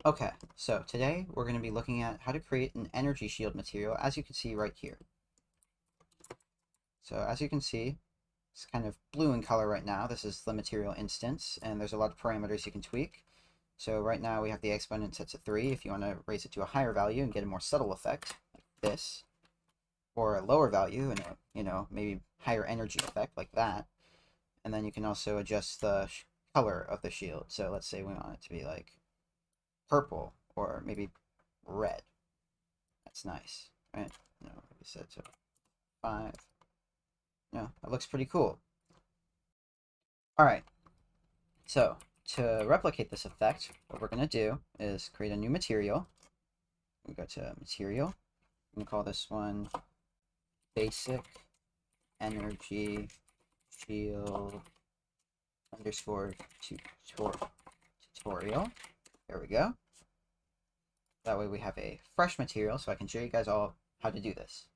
Okay, so today we're going to be looking at how to create an energy shield material, as you can see right here. So as you can see, it's kind of blue in color right now. This is the material instance, and there's a lot of parameters you can tweak. So right now we have the exponent set to 3. If you want to raise it to a higher value and get a more subtle effect, like this, or a lower value and a, maybe higher energy effect, like that. And then you can also adjust the color of the shield. So let's say we want it to be like purple, or maybe red. That's nice, right? No, we set to 5. No, that looks pretty cool. All right, so to replicate this effect, what we're going to do is create a new material. We go to material. I'm going to call this one basic energy shield underscore tutorial. There we go. That way we have a fresh material, so I can show you guys all how to do this.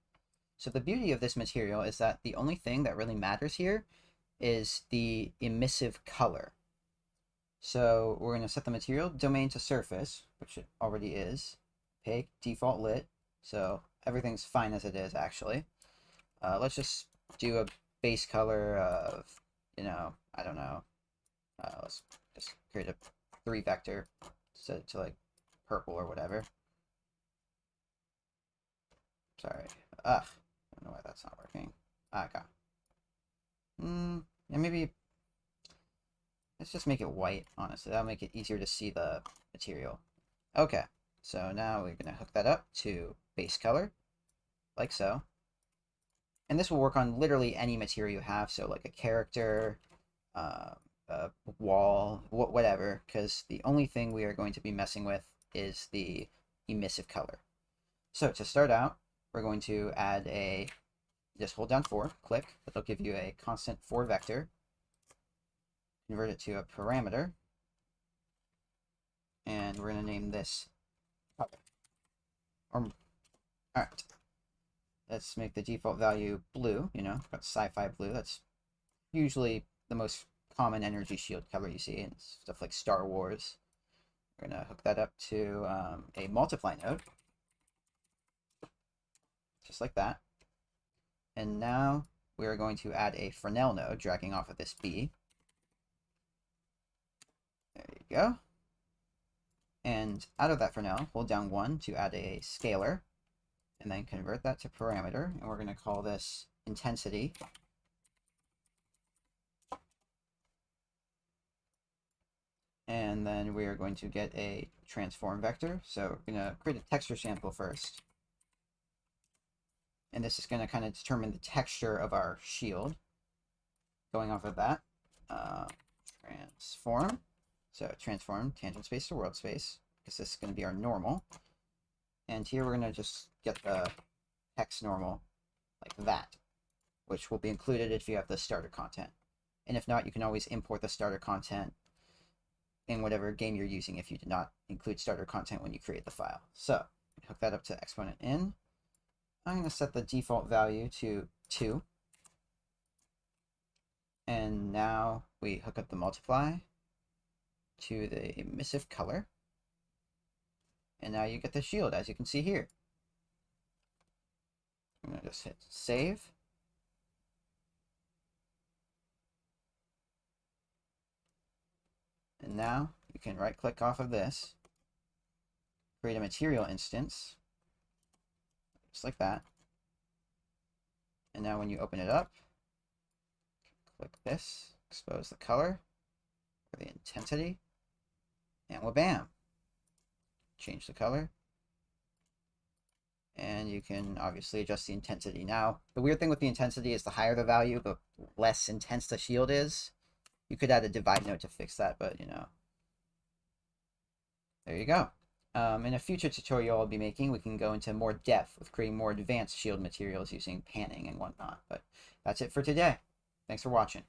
So the beauty of this material is that the only thing that really matters here is the emissive color. So we're going to set the material domain to surface, which it already is. Opaque, default lit, so everything's fine as it is actually. Let's just do a base color of, I don't know. Let's just create a 3 vector, set it to like purple or whatever. Sorry. Ugh. I don't know why that's not working. Okay. Yeah, maybe let's just make it white, honestly. That'll make it easier to see the material. Okay, so now we're going to hook that up to base color, like so. And this will work on literally any material you have, so like a character, a wall, whatever, because the only thing we are going to be messing with is the emissive color. So to start out, we're going to add a, just hold down 4, click, that'll give you a constant 4 vector. Convert it to a parameter, and we're going to name this color. Alright, let's make the default value blue, got sci-fi blue. That's usually the most common energy shield color you see in stuff like Star Wars. We're going to hook that up to a multiply node, just like that. And now we are going to add a Fresnel node, dragging off of this B. There you go. And out of that Fresnel, hold down 1 to add a scalar, and then convert that to parameter, and we're going to call this intensity. And then we are going to get a transform vector. So we're going to create a texture sample first. And this is going to kind of determine the texture of our shield. Going off of that, transform. So transform tangent space to world space, because this is going to be our normal. And here we're going to just get the hex normal like that, which will be included if you have the starter content. And if not, you can always import the starter content in whatever game you're using if you did not include starter content when you create the file. So hook that up to exponent in. I'm going to set the default value to 2. And now we hook up the multiply to the emissive color. And now you get the shield, as you can see here. I'm going to just hit save. And now you can right click off of this, create a material instance, just like that. And now when you open it up, click this, expose the color, or the intensity, and bam! Change the color. And you can obviously adjust the intensity. Now, the weird thing with the intensity is the higher the value, the less intense the shield is. You could add a divide node to fix that, but there you go. In a future tutorial I'll be making, we can go into more depth with creating more advanced shield materials using panning and whatnot. But that's it for today. Thanks for watching.